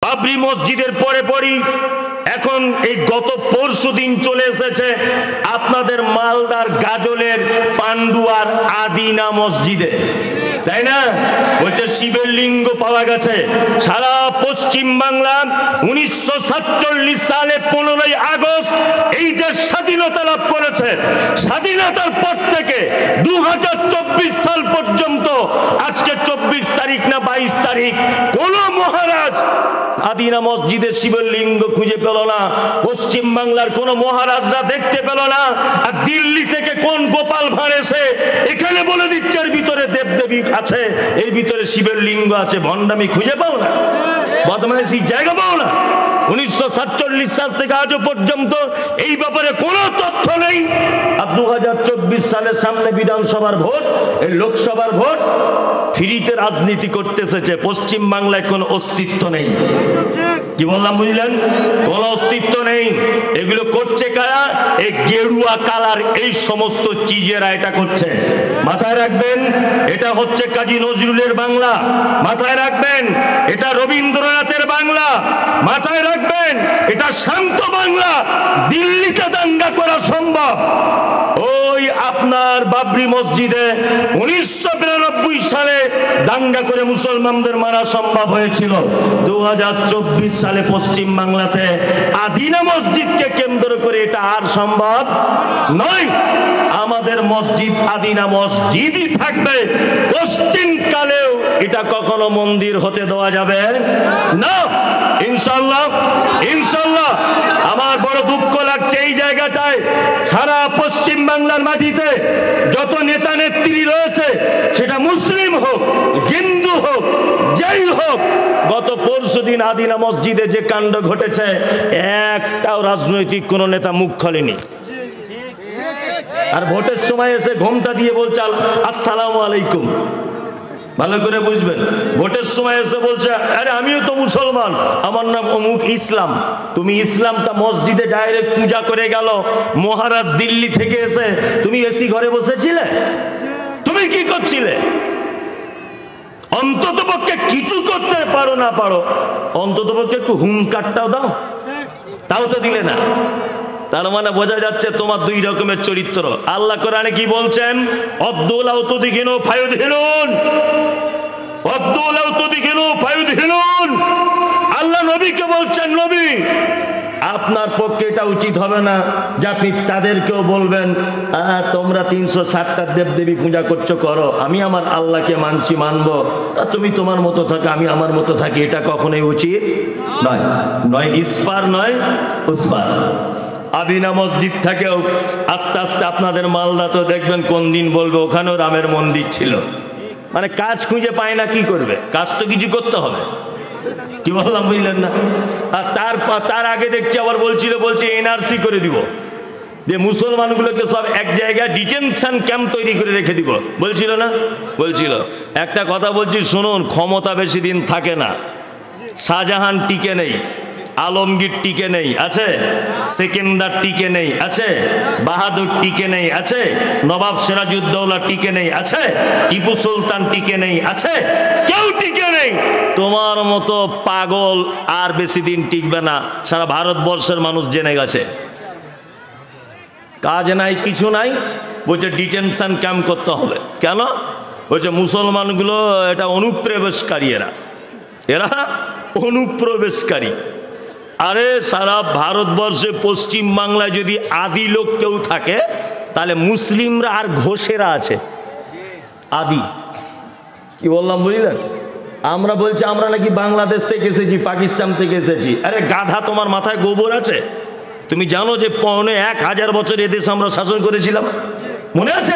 বাবরি মসজিদের পরে পরই এখন এই গত পরশু দিন চলে এসেছে আপনাদের মালদার গাজলের পান্ডুয়ার আদিনা মসজিদে, তাই না? বলছে শিবের লিঙ্গ পাওয়া গেছে। সারা পশ্চিম বাংলা 1947 সালে 15ই আগস্ট এই দেশ স্বাধীনতা লাভ করেছে। স্বাধীনতার পর থেকে 2024 সাল পর্যন্ত, আজকে 24 তারিখ না 22 তারিখ, কোন মহারাজ আদিনা মসজিদের শিবের লিঙ্গ খুঁজে পেল না। পশ্চিম বাংলার কোন মহারাজরা দেখতে পেল না। আর দিল্লি থেকে কোন গোপাল ভাঁড় এসে এখানে বলে দিচ্ছে এর ভিতরে দেবদেবী আছে, এর ভিতরে শিবের লিঙ্গ আছে। ভণ্ডামি খুঁজে পাও না, বদমাইশি জায়গা পাও না। 1947 সাল থেকে আজও পর্যন্ত এই ব্যাপারে কোনো তথ্য নেই। আর 2024 সালের সামনে বিধানসভার ভোট, এই লোকসভার ভোট, ফ্রিতে রাজনীতি করতে এসেছে। পশ্চিম বাংলায় কোনো অস্তিত্ব নেই। কি বললাম বুঝলেন? কোনো অস্তিত্ব নেই। এগুলো করছে কারা? এই গেরুয়া কালার এই সমস্ত চিজেরা এটা করছে। মাথায় রাখবেন, এটা হচ্ছে কাজী নজরুলের বাংলা। মাথায় রাখবেন, এটা রবীন্দ্রনাথের বাংলা। মাথায় রাখবেন, এটা শান্ত বাংলা। দিল্লিতে দাঙ্গা করা সম্ভব। ওই আপনার বাবরি মসজিদে 1992 সালে দাঙ্গা করে মুসলমানদের মারা সম্ভব হয়েছিল। 2024 সালে পশ্চিম বাংলাতে আদিনা মসজিদকে কেন্দ্র করে এটা আর সম্ভব নয়। আমাদের মসজিদ আদিনা মসজিদই থাকবে। পশ্চিম কালেও এটা কখনো মন্দির হতে দেওয়া যাবে না, ইনশাআল্লাহ। ইনশাআল্লাহ। আমার বড় দুঃখ লাগছে এই জায়গাটায়, সারা পশ্চিম বাংলার মাটিতে যত নেতা নেত্রী রয়েছে, সেটা মুসলিম হোক, হিন্দু হোক, যেই হোক, গত পরশু দিন আদিনা মসজিদে যে কাণ্ড ঘটেছে, একটাও রাজনৈতিক কোন নেতা মুখ খোলেনি। আর ভোটের সময় এসে ঘোমটা দিয়ে বলছে আসসালামু আলাইকুম। ভালো করে বুঝবেন, ভোটের সময় এসে বলছে আরে আমিও তো মুসলমান, আমার নাম অমুক ইসলাম। তুমি ইসলামটা মসজিদে ডাইরেক্ট পূজা করে গেল। মহারাজ দিল্লি থেকে এসে তুমি এসি ঘরে বসেছিলে? তুমি কি করছিলে? অন্তত পক্ষে কিছু করতে পারো না পারো, অন্তত পক্ষে একটু হুঙ্কারটাও দাও, তাও তো দিলে না। তার মানে বোঝা যাচ্ছে তোমার দুই রকমের চরিত্র। আল্লাহ কোরআনে কি বলছেন? অদ্দুলাউ তুদিকিনু ফায়ুদহিনুন, অদ্দুলাউ তুদিকিনু ফায়ুদহিনুন। আল্লাহ নবীকে বলছেন, নবী আপনার পক্ষে এটা উচিত হবে না যে আপনি তাদেরকেও বলবেন তোমরা 360টা দেবদেবী পূজা করছো, করো, আমি আমার আল্লাহকে মানছি, মানবো, তুমি তোমার মতো থাকো, আমি আমার মতো থাকি। এটা কখনোই উচিত নয়। নয় ইসপার, নয় উসপার। আদিনা মসজিদ থেকেও আস্তে আস্তে আপনাদের মালদা তো দেখবেন কোন দিন বলবে ওখানেও রামের মন্দির ছিল। মানে কাজ খুঁজে পায় না, কি করবে? কাজ তো কিছু করতে হবে। কি বললাম বুঝলেন না? আর তার আগে দেখছি আবার বলছে এনআরসি করে দিব, যে মুসলমানগুলোকে সব এক জায়গায় ডিটেনশন ক্যাম্প তৈরি করে রেখে দিব। বলছিল না? বলছিল। একটা কথা বলছি শুনুন, ক্ষমতা বেশি দিন থাকে না। শাহজাহান টিকে নেই, আলমগীর টিকে নেই, আছে? সেকেন্দার টিকে নেই, আছে? বাহাদুর টিকে নেই, আছে? নবাব সিরাজউদ্দৌলা টিকে নেই, আছে? টিপু সুলতান টিকে নেই, আছে? কেউ টিকে নেই। তোমার মতো পাগল আর বেশি দিন টিকবে না, সারা ভারতবর্ষের মানুষ জেনে গেছে। কাজ নাই, কিছু নাই, বলছে ডিটেনশন ক্যাম্প করতে হবে। কেন? বলছে মুসলমানগুলো এটা অনুপ্রবেশকারী, এরা অনুপ্রবেশকারী। আরে সারা ভারতবর্ষে পশ্চিম বাংলায় যদি আদি লোক কেউ থাকে, তাহলে মুসলিমরা আর ঘোষেরা আছে। আদি কি বললাম বুঝলেন? আমরা বলছি আমরা নাকি বাংলাদেশ থেকে এসেছি, পাকিস্তান থেকে এসেছি। আরে গাধা, তোমার মাথায় গোবর আছে? তুমি জানো যে 1000 বছর এদেশ আমরা শাসন করেছিলাম? মনে আছে?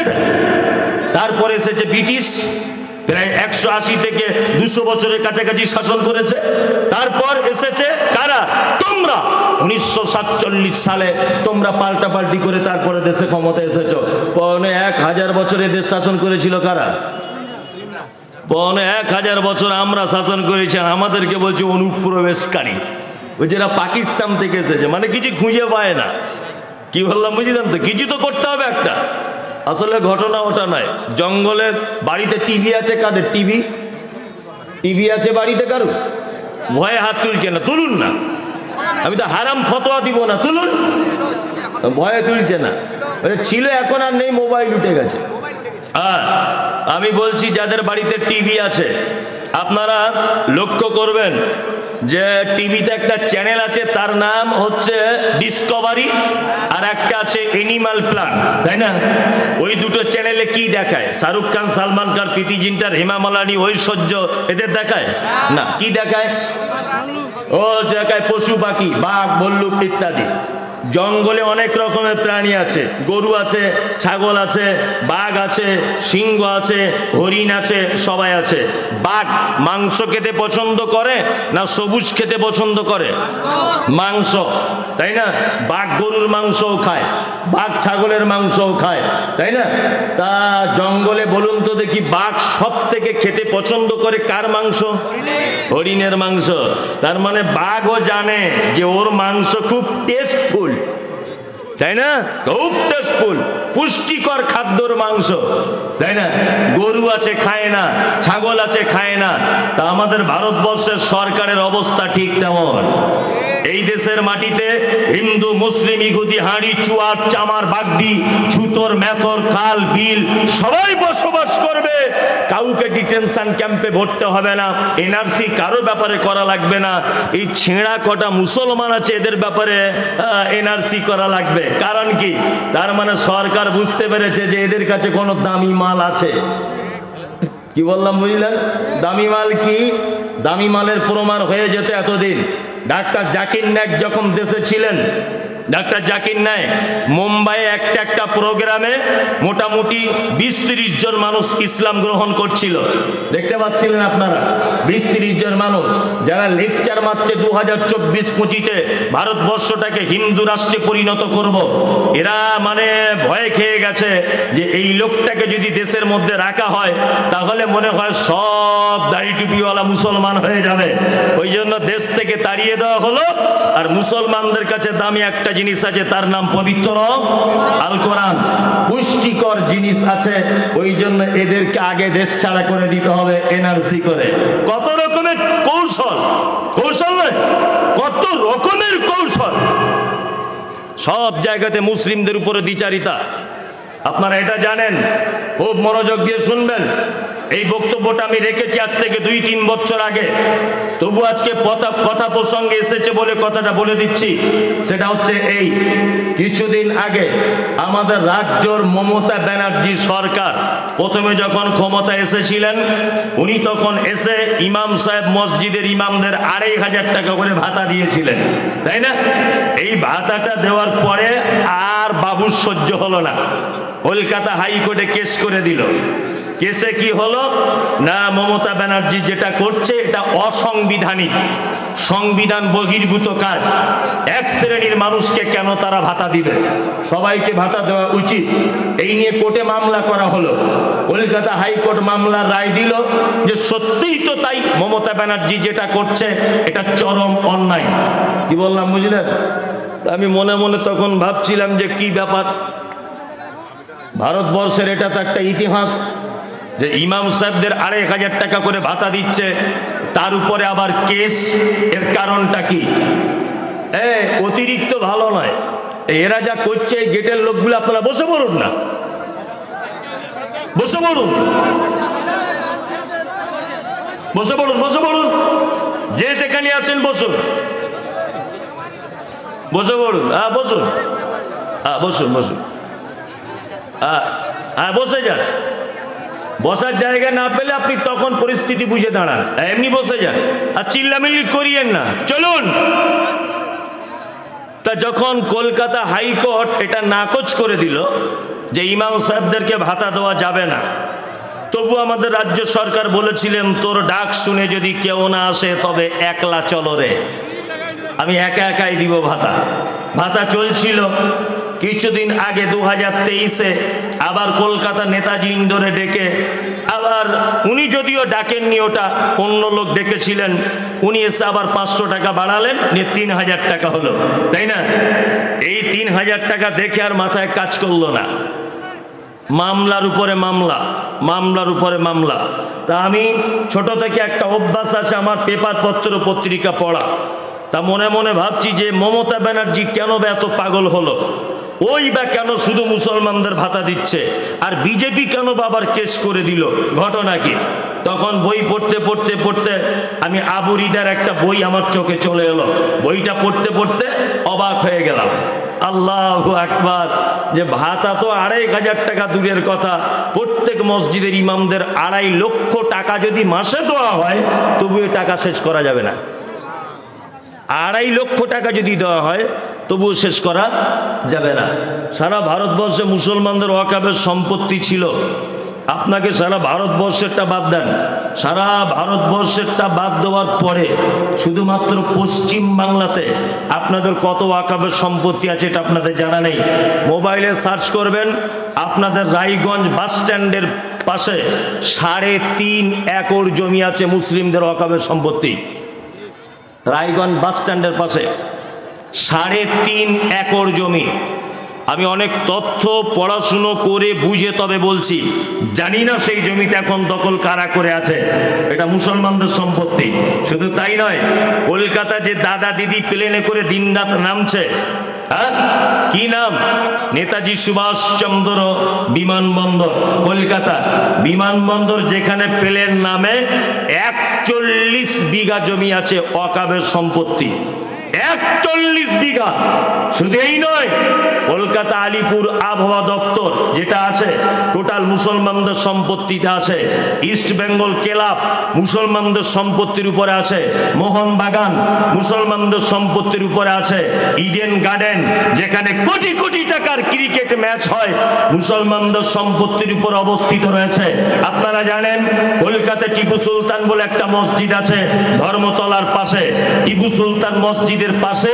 তারপরে এসেছে ব্রিটিশ, প্রায় 180 থেকে 200 বছরের কাছাকাছি শাসন করেছে। তারপর এসেছে কারা? তোমরা। 1947 সালে তোমরা পাল্টাপাল্টি করে তারপরে দেশে ক্ষমতা এসেছো। 1000 বছরে দেশ শাসন করেছিল কারা? 1000 বছর আমরা শাসন করেছি, আমাদেরকে বলছে অনুপ্রবেশকারী। ওই যারা পাকিস্তান থেকে এসেছে, মানে কিছু খুঁজে পায় না। কি বললাম বুঝলেন তো? কিছু তো করতে হবে একটা। আসলে ঘটনা ওটা নয়। জঙ্গলে বাড়িতে টিভি আছে কাদের? টিভি আছে বাড়িতে কারো? ভয়ে হাত তুলছে না, তুলুন না, আমি তো হারাম ফতোয়া দিব না, তুলুন। ভয়ে তুলছে না, ছিল এখন আর নেই, মোবাইল উঠে গেছে। আমি বলছি যাদের বাড়িতে টিভি আছে আপনারা লক্ষ্য করবেন যে টিভিতে একটা চ্যানেল আছে, তার নাম হচ্ছে ডিসকভারি, আর একটা আছে এনিম্যাল প্ল্যান, তাই না? ওই দুটো চ্যানেলে কি দেখায়? শাহরুখ খান, সালমান খান, প্রীতি জিন্টার, হেমা মালিনী, ঐশ্বর্য, এদের দেখায় না। কি দেখায়? ও দেখায় পশু পাখি, বাঘ, ভাল্লুক ইত্যাদি। জঙ্গলে অনেক রকমের প্রাণী আছে, গরু আছে, ছাগল আছে, বাঘ আছে, সিংহ আছে, হরিণ আছে, সবাই আছে। বাঘ মাংস খেতে পছন্দ করে না সবুজ খেতে পছন্দ করে? মাংস, তাই না? বাঘ গরুর মাংসও খায়, বাঘ ছাগলের মাংসও খায়, তাই না? তা জঙ্গলে বলুন তো দেখি, বাঘ সব থেকে খেতে পছন্দ করে কার মাংস? হরিণের মাংস। তার মানে বাঘও জানে যে ওর মাংস খুব টেস্টফুল, তাই না? খুব টেস্টফুল, পুষ্টিকর খাদ্যর মাংস, তাই না? গরু আছে খায় না, ছাগল আছে খায় না। তা আমাদের ভারতবর্ষের সরকারের অবস্থা ঠিক তেমন। এই দেশের মাটিতে হিন্দু, মুসলিম, ইহুদি, হাঁড়ি, চুয়ার, চামার, বাগদি, ছুতর, মেথর, খাল, বিল সবাই বসবাস করবে। কাউকে ডিটেনশন ক্যাম্পে ভরতে হবে না, এনআরসি কারো ব্যাপারে করা লাগবে না। এই ছেঁড়া কটা মুসলমান আছে এদের ব্যাপারে এনআরসি করা লাগবে। কারণ কি? তার মানে সরকার বুঝতে পেরেছে যে এদের কাছে কোনো দামি মাল আছে। কি বললাম বুঝলেন? দামি মাল কি? দামি মালের প্রমাণ হয়ে যেত এতদিন। ডাক্তার জাকির নায়েক যখন দেশে ছিলেন, ডাক্তার জাকির নায়েক মুম্বাইয়ে একটা প্রোগ্রামে মোটামুটি 20-30 জন মানুষ ইসলাম গ্রহণ করছিল। দেখতে পাচ্ছিলেন আপনারা? 20-30 জন মানুষ যারা লেকচার মারছে 2024-25-এ ভারতবর্ষটাকে হিন্দু রাষ্ট্রে পরিণত করব। এরা মানে ভয় খেয়ে গেছে যে এই লোকটাকে যদি দেশের মধ্যে রাখা হয় তাহলে মনে হয় সব দাড়ি টুপিওয়ালা মুসলমান হয়ে যাবে। ওই জন্য দেশ থেকে তাড়িয়ে দেওয়া হলো। আর মুসলমানদের কাছে দামি একটা জিনিস আছে, তার নাম পবিত্র আল কোরআন। পুষ্টিকর জিনিস আছে, ওই জন্য এদেরকে আগে দেশ ছাড়া করে দিতে হবে এনআরসি করে। কত রকমের কৌশল, কৌশল নয়, কত রকমের কৌশল। সব জায়গাতে মুসলিমদের উপরে দ্বিচারিতা। আপনারা এটা জানেন, খুব মনোযোগ দিয়ে শুনবেন। এই বক্তব্যটা আমি রেখেছি আজ থেকে 2-3 বছর আগে, তবু আজকে কথা প্রসঙ্গে এসেছে বলে কথাটা বলে দিচ্ছি। সেটা হচ্ছে এই, কিছুদিন আগে আমাদের রাজ্যর মমতা ব্যানার্জি সরকার প্রথমে যখন ক্ষমতা এসেছিলেন, উনি তখন এসে ইমাম সাহেব মসজিদের ইমামদের 2500 টাকা করে ভাতা দিয়েছিলেন, তাই না? এই ভাতাটা দেওয়ার পরে আর বাবুর সহ্য হলো না, কলকাতা হাইকোর্টে কেস করে দিল। কেসে কি হলো না, মমতা ব্যানার্জি যেটা করছে এটা অসাংবিধানিক, সংবিধান বহির্ভূত কাজ। এক শ্রেণীর মানুষকে কেন তারা ভাতা দিবে? সবাইকে ভাতা দেওয়া উচিত। এই নিয়ে কোর্টে মামলা করা হলো। কলকাতা হাইকোর্ট মামলার রায় দিল যে সত্যিই তো তাই, মমতা ব্যানার্জি যেটা করছে এটা চরম অন্যায়। কি বললাম বুঝলেন? আমি মনে মনে তখন ভাবছিলাম যে কি ব্যাপার, ভারতবর্ষের এটা তো একটা ইতিহাস যে ইমাম সাহেবদের 2500 টাকা করে ভাতা দিচ্ছে, তার উপরে আবার কেস। এর কারণটা কি? অতিরিক্ত ভালো নয় এরা যা করছে। এই গেটের লোকগুলো আপনারা বসে পড়ুন না, বসে পড়ুন, বসে পড়ুন, বসে পড়ুন, যে যেখানে আছেন বসুন, বসে পড়ুন। বসুন, বসুন, বসুন, বসে যান। বসার জায়গা না পেলে আপনি তখন পরিস্থিতি বুঝে দাঁড়ান, এমনি বসে যান আর চিল্লামিল্লি করিয়েন না, চলুন। তা যখন কলকাতা হাইকোর্ট এটা নাকচ করে দিল যে ইমাম সাহেবদেরকে ভাতা দেওয়া যাবে না, তবু আমাদের রাজ্য সরকার বলেছিলেন তোর ডাক শুনে যদি কেউ না আসে তবে একলা চলো রে, আমি একা একাই দিব ভাতা। ভাতা চলছিল। কিছুদিন আগে 2023-এ আবার কলকাতা নেতাজি ইন্ডোরে ডেকে, আবার উনি যদিও ডাকেননি, ওটা অন্য লোক ডেকেছিলেন, উনি এসে আবার 500 টাকা বাড়ালেন, নিয়ে 3000 টাকা হলো, তাই না? এই 3000 টাকা দেখে আর মাথায় কাজ করলো না। মামলার উপরে মামলা, মামলার উপরে মামলা। তা আমি ছোট থেকে একটা অভ্যাস আছে আমার পেপার পত্র পত্রিকা পড়া। তা মনে মনে ভাবছি যে মমতা ব্যানার্জি কেন বা এত পাগল হলো, ওই বা কেন শুধু মুসলমানদের ভাতা দিচ্ছে, আর বিজেপি কেন বা আবার কেস করে দিল, ঘটনা কি? তখন বই পড়তে পড়তে পড়তে আমি আবু রিদার একটা বই আমার চোখে চলে এলো। বইটা পড়তে পড়তে অবাক হয়ে গেলাম। আল্লাহু আকবার, যে ভাতা তো ২৫০০ টাকা দূরের কথা, প্রত্যেক মসজিদের ইমামদের ২.৫ লক্ষ টাকা যদি মাসে দেওয়া হয় তবু এ টাকা শেষ করা যাবে না। ২.৫ লক্ষ টাকা যদি দেওয়া হয় তবুও শেষ করা যাবে না। সারা ভারতবর্ষে মুসলমানদের ওয়াকাবের সম্পত্তি ছিল। আপনাকে সারা ভারতবর্ষেরটা বাদ দেন, সারা ভারতবর্ষেরটা বাদ দেওয়ার পরে শুধুমাত্র পশ্চিম বাংলাতে আপনাদের কত ওয়াকাবের সম্পত্তি আছে এটা আপনাদের জানা নেই। মোবাইলে সার্চ করবেন, আপনাদের রায়গঞ্জ বাস স্ট্যান্ডের পাশে ৩.৫ একর জমি আছে মুসলিমদের ওয়াকাবের সম্পত্তি। রায়গঞ্জ বাস স্ট্যান্ডের পাশে ৩.৫ একর জমি। আমি অনেক তথ্য পড়াশুনো করে বুঝে তবে বলছি, জানি না সেই জমিতে এখন দখল কারা করে আছে, এটা মুসলমানদের সম্পত্তি। শুধু তাই নয়, কলকাতা যে দাদা দিদি প্লেনে করে দিনরাত নামছে, কি নাম? নেতাজি সুভাষচন্দ্র বিমানবন্দর, কলকাতা বিমানবন্দর, যেখানে প্লেন নামে ৪১ বিঘা জমি আছে ওয়াকাবের সম্পত্তি। ৪১ বিঘা। শুধু এই নয়, কলকাতা আলিপুর আবহাওয়া দপ্তর যেটা আছে টোটাল মুসলমানদের সম্পত্তিতে আছে। ইস্ট বেঙ্গল ক্লাব মুসলমানদের সম্পত্তির উপরে আছে। মোহনবাগান মুসলমানদের সম্পত্তির উপরে আছে। ইডেন গার্ডেন যেখানে কোটি কোটি টাকার ক্রিকেট ম্যাচ হয় মুসলমানদের সম্পত্তির উপর অবস্থিত রয়েছে। আপনারা জানেন কলকাতা টিপু সুলতান বলে একটা মসজিদ আছে ধর্মতলার পাশে। টিপু সুলতান মসজিদের পাশে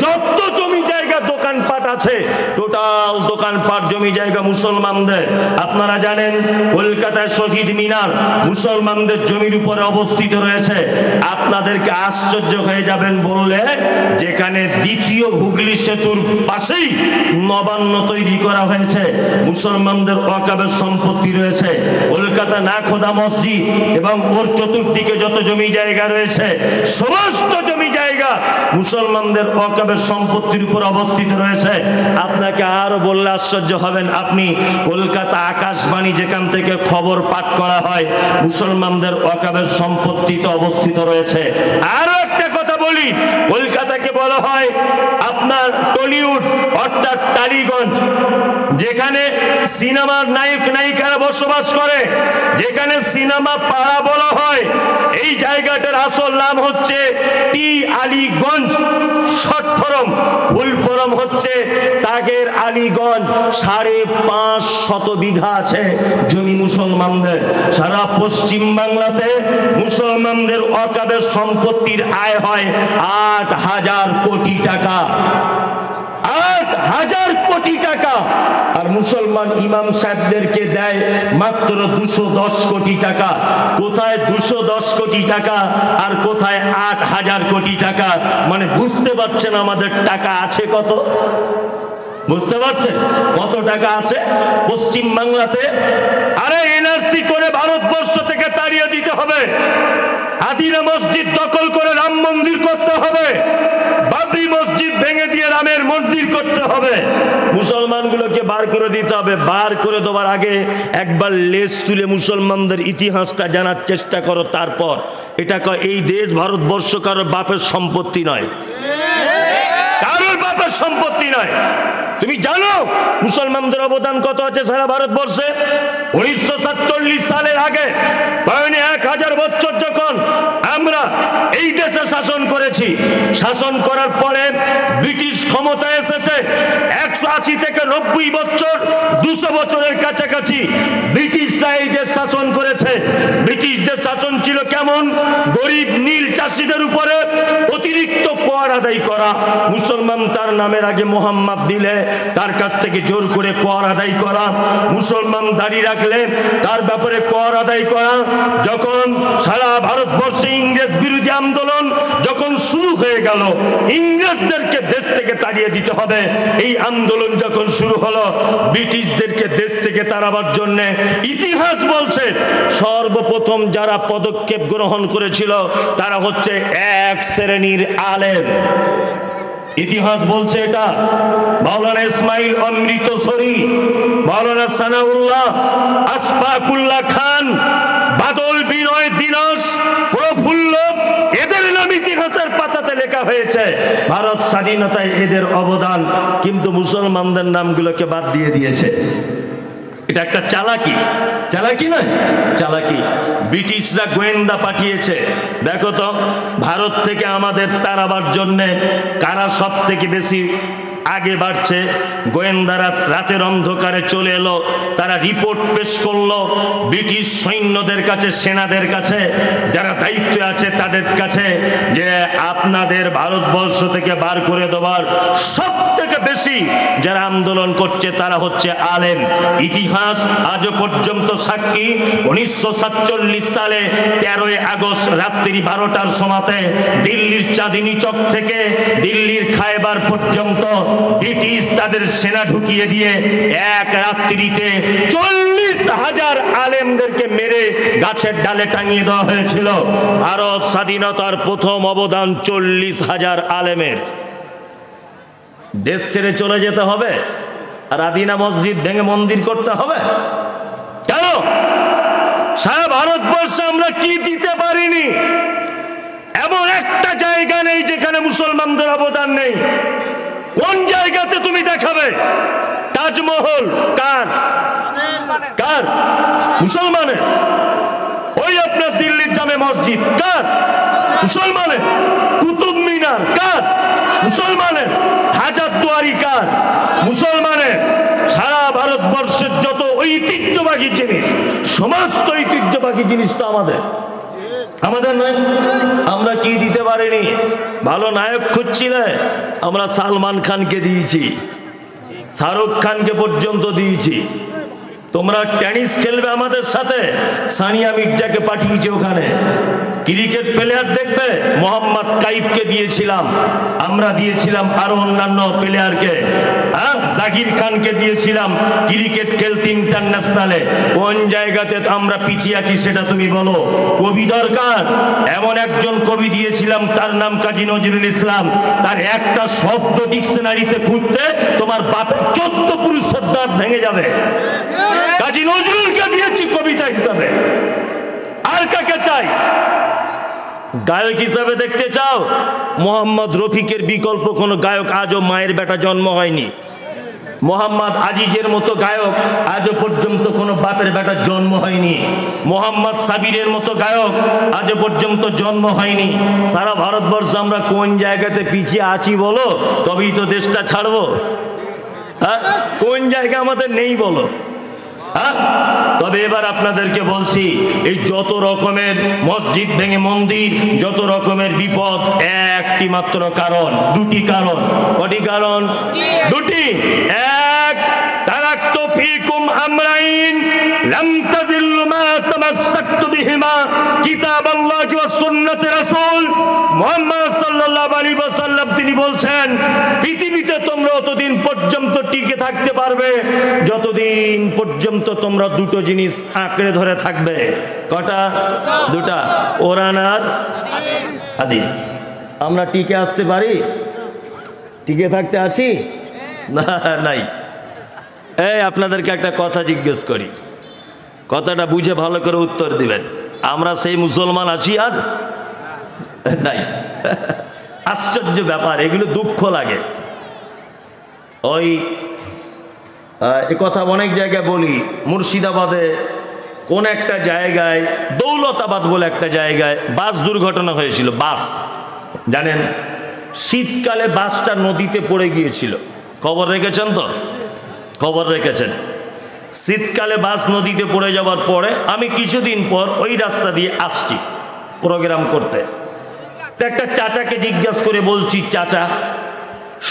যত জমি জায়গা দোকানপাট আছে টোটাল দোকানপাট জমি জায়গা মুসলমানদের। আপনারা জানেন কলকাতায় শহীদ মিনার মুসলমানদের জমির উপরে অবস্থিত রয়েছে। আপনাদেরকে আশ্চর্য হয়ে যাবেন বললে, যেখানে দ্বিতীয় হুগলি সেতুর পাশেই নবান্ন তৈরি করা হয়েছে মুসলমানদের ওয়াকাবের সম্পত্তি রয়েছে। কলকাতা নাখোদা মসজিদ এবং ওর চতুর্দিকে যত জমি জায়গা রয়েছে সমস্ত জমি জায়গা মুসলমানদের ওয়াকাবের সম্পত্তির উপর অবস্থিত রয়েছে। আপনাকে আরো বললে আশ্চর্য হবেন, আপনি কলকাতা আকাশবাণী যেখান থেকে খবর পাঠ করা হয় মুসলমানদের ওয়াকাবের সম্পত্তিতে অবস্থিত রয়েছে। আরো একটা কথা বলি, কলকাতাকে বলা হয় আপনার টলিউড অর্থাৎ টালিগঞ্জ, যেখানে সিনেমার নায়ক নায়িকারা বসবাস করে, যেখানে সিনেমা পাড়া বলা হয়। এই জায়গাটার আসল নাম হচ্ছে টি আলীগঞ্জ, শর্ট ফরম, ফুল ফরম হচ্ছে তাগের আলীগঞ্জ। ৫৫০ বিঘা আছে জমি মুসলমানদের। সারা পশ্চিম বাংলাতে মুসলমানদের ওয়াকাবের সম্পত্তির আয় হয় ৮,০০০ কোটি টাকা। ৮,০০০ কোটি টাকা। আর মুসলমান ইমাম সাহেবদেরকে দেয় মাত্র ২১০ কোটি টাকা। কোথায় ২১০ কোটি টাকা আর কোথায় ৮,০০০ কোটি টাকা? মানে বুঝতে পারছেন আমাদের টাকা আছে কত? বুঝতে পারছেন কত টাকা আছে পশ্চিম বাংলাতে? আরে এনআরসি করে ভারতবর্ষ থেকে তাড়িয়ে দিতে হবে। আদিনা মসজিদ দখল করে রাম মন্দির করতে হবে। বাবরি মসজিদ ভেঙে দিয়ে রামের মন্দির করতে হবে। মুসলমানগুলোকে বার করে দিতে হবে। বার করে দেওয়ার আগে একবার লেজ তুলে মুসলমানদের ইতিহাসটা জানার চেষ্টা করো। তারপর এটা কয় এই দেশ ভারতবর্ষ কারোর বাপের সম্পত্তি নয়, কারোর বাপের সম্পত্তি নয়। তুমি জানো মুসলমানদের অবদান কত আছে সারা ভারতবর্ষে? ১৯৪৭ সালের আগে ১০০০ বছর যখন আমরা এই দেশে শাসন করেছি, শাসন করার পরে ব্রিটিশ ক্ষমতায় এসেছে ১৮০ থেকে ৯০ বছর, ২০০ বছরের কাছাকাছি ব্রিটিশরা এই দেশ শাসন করেছে। ব্রিটিশদের শাসন ছিল কেমন? গরিব নীল চাষিদের উপরে অতিরিক্ত কর আদায় করা, মুসলমান তার নামের আগে মোহাম্মদ দিলে তার কাছ থেকে জোর করে কর আদায় করা, মুসলমান দাড়ি রাখলে তার ব্যাপারে কর আদায় করা। যখন সারা ভারতবর্ষে ইংরেজ বিরোধী আন্দোলন যখন শুরু হয়ে গেল, ইংরেজদেরকে দেশ থেকে তাড়িয়ে দিতে হবে, এই আন্দোলন যখন শুরু হলো, ব্রিটিশদেরকে দেশ থেকে তাড়াবার জন্য ইতিহাস বলছে সর্বপ্রথম যারা পদক্ষেপ গ্রহণ করেছিল তারা হচ্ছে এক শ্রেণীর আলেম। ইতিহাস বলছে এটা। মাওলানা ইসমাইল অমৃতসরী, মাওলানা সানাউল্লাহ, আসফাকুল্লাহ খান, বাদল বিনয় দিনাস, প্রফুল্ল, এদের নাম ইতিহাসের পাতাতে লেখা হয়েছে। ভারত স্বাধীনতায় এদের অবদান, কিন্তু মুসলমানদের নামগুলোকে বাদ দিয়ে দিয়েছে। এটা একটা চালাকি, চালাকি নয়, চালাকি। ব্রিটিশরা গোয়েন্দা পাঠিয়েছে। দেখো তো ভারত থেকে আমাদের তাড়াবার জন্যে কারা সব থেকে বেশি আগে বাড়ছে। গোয়েন্দারা রাতের অন্ধকারে চলে এলো, তারা রিপোর্ট পেশ করলো ব্রিটিশ সৈন্যদের কাছে, সেনাদের কাছে, যারা দায়িত্বে আছে তাদের কাছে, যে আপনাদের ভারতবর্ষ থেকে বার করে দেওয়ার সব থেকে বেশি যারা আন্দোলন করছে তারা হচ্ছে আলেম। ইতিহাস আজও পর্যন্ত সাক্ষী। 1947 সালে 13 আগস্ট রাত্রি 12টার সময়তে দিল্লির চাঁদিনী চক থেকে দিল্লির খায়বার পর্যন্ত ব্রিটিশ তাদের সেনা ঢুকিয়ে দিয়ে এক রাত্রিতে 40,000 আলেমদেরকে মেরে গাছের ডালে টাঙিয়ে দেওয়া হয়েছিল। ভারত স্বাধীনতার প্রথম অবদান 40,000 আলেমের। দেশ ছেড়ে চলে যেতে হবে আর আদিনা মসজিদ ভেঙে মন্দির করতে হবে কেন? সারা ভারতবর্ষে আমরা কি দিতে পারিনি? এমন একটা জায়গা নেই যেখানে মুসলমানদের অবদান নেই। কোন জায়গাতে তুমি দেখাবে? তাজমহল কার? কার? মুসলমানের। ওই আপনার দিল্লির জামে মসজিদ কার? মুসলমানের। কুতুব মিনার কার? মুসলমানের। হাজারদুয়ারি কার? মুসলমানের। সারা ভারতবর্ষের যত ঐতিহ্যবাহী জিনিস, সমস্ত ঐতিহ্যবাহী জিনিস তো আমাদের, আমাদের নয়। আমরা কি দিতে পারিনি? ভালো নায়ক খুঁজছিলে, আমরা সালমান খানকে দিয়েছি, শাহরুখ খানকে পর্যন্ত দিয়েছি। তোমরা টেনিস খেলবে আমাদের সাথে, সানিয়া মির্জাকে পাঠিয়েছে ওখানে। ক্রিকেট প্লেয়ার দেখবে, মোহাম্মদ কাইফকে দিয়েছিলাম, আমরা দিয়েছিলাম আরো অন্যান্য প্লেয়ারকে, জাকির খানকে দিয়েছিলাম ক্রিকেট খেলতে ইন্টারন্যাশনালে। কোন জায়গাতে আমরা পিছিয়ে আছি সেটা তুমি বলো। কবি দরকার, এমন একজন কবি দিয়েছিলাম, তার নাম কাজী নজরুল ইসলাম। তার একটা শব্দ ডিকশনারিতে খুঁজতে তোমার বাপের 14 পুরুষের দাঁত ভেঙে যাবে। কাজী নজরুলকে দিয়েছি কবিতা হিসাবে। আর কাকে চাই? গায়ক হিসাবে দেখতে চাও? মোহাম্মদ রফিকের বিকল্প কোন গায়ক আজও মায়ের বেটা জন্ম হয়নি। মোহাম্মদ আজিজের মতো গায়ক আজও পর্যন্ত কোনো বাপের বেটার জন্ম হয়নি। মোহাম্মদ সাবিরের মতো গায়ক আজও পর্যন্ত জন্ম হয়নি। সারা ভারতবর্ষ আমরা কোন জায়গাতে পিছিয়ে আছি বলো, তবেই তো দেশটা ছাড়বো। হ্যাঁ, কোন জায়গা আমাদের নেই বলো? তবে এবার আপনাদেরকে বলছি, এই যত রকমের মসজিদ ভেঙে মন্দির, যত রকমের বিপদ, একটি মাত্র কারণ, দুটি কারণ। কটি কারণ? দুটি। এক, তারাক্তু ফীকুম আমরাইন লাম তাজিল্লু মা তামাসসাকতু বিহিমা কিতাবাল্লাহি ওয়া সুন্নাতি রাসূল। মুহাম্মদ সাল্লাল্লাহু আলাইহি ওয়াসাল্লাম তিনি বলছেন, পৃথিবীতে তোমরা ততদিন পর্যন্ত টিকে থাকতে পারবে যতদিন পর্যন্ত তোমরা দুটো জিনিস আঁকড়ে ধরে থাকবে। কটা? দুটা, কোরআন আর হাদিস। আমরা টিকে আসতে পারি? টিকে থাকতে আছি? না, নাই। এই আপনাদেরকে একটা কথা জিজ্ঞেস করি, কথাটা বুঝে ভালো করে উত্তর দিবেন। আমরা সেই মুসলমান আছি আর নাই? আশ্চর্য ব্যাপার, এগুলো দুঃখ লাগে। ওই এ কথা অনেক জায়গায় বলি। মুর্শিদাবাদে কোন একটা জায়গায়, দৌলতাবাদ বলে একটা জায়গায় বাস দুর্ঘটনা হয়েছিল। বাস, জানেন, শীতকালে বাসটা নদীতে পড়ে গিয়েছিল। খবর রেখেছেন তো? খবর রেখেছেন। শীতকালে বাস নদীতে পড়ে যাওয়ার পরে আমি কিছুদিন পর ওই রাস্তা দিয়ে আসছি প্রোগ্রাম করতে। তো একটা চাচাকে জিজ্ঞাসা করে বলছি, চাচা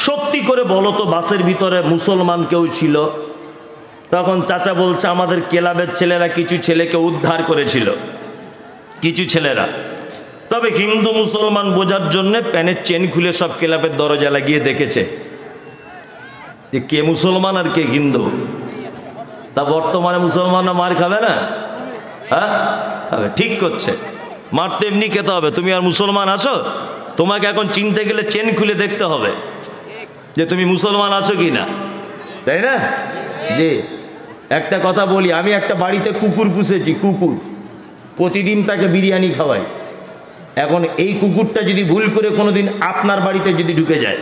সত্যি করে বলো তো বাসের ভিতরে মুসলমান কেউ ছিল? তখন চাচা বলছে, আমাদের ক্লাবের ছেলেরা কিছু ছেলেকে উদ্ধার করেছিল, কিছু ছেলেরা। তবে হিন্দু মুসলমান বোঝার জন্য প্যানের চেন খুলে সব ক্লাবের দরজা লাগিয়ে দেখেছে যে কে মুসলমান আর কে হিন্দু। তা বর্তমানে মুসলমানরা মার খাবে না? হ্যাঁ খাবে, ঠিক করছে। মার তো এমনি খেতে হবে। তুমি আর মুসলমান আছো? তোমাকে এখন চিনতে গেলে চেন খুলে দেখতে হবে যে তুমি মুসলমান আছো কি না, তাই না? জি। একটা কথা বলি, আমি একটা বাড়িতে কুকুর পুষেছি, কুকুর, প্রতিদিন তাকে বিরিয়ানি খাওয়াই। এখন এই কুকুরটা যদি ভুল করে কোনোদিন আপনার বাড়িতে যদি ঢুকে যায়,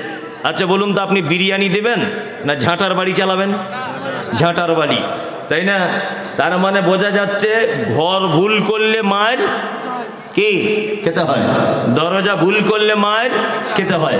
আচ্ছা বলুন তো, আপনি বিরিয়ানি দেবেন না ঝাঁটার বাড়ি চালাবেন? ঝাঁটার বাড়ি, তাই না? তার মানে বোঝা যাচ্ছে ঘর ভুল করলে মায়ের কি খেতে হয়, দরজা ভুল করলে মায়ের খেতে হয়।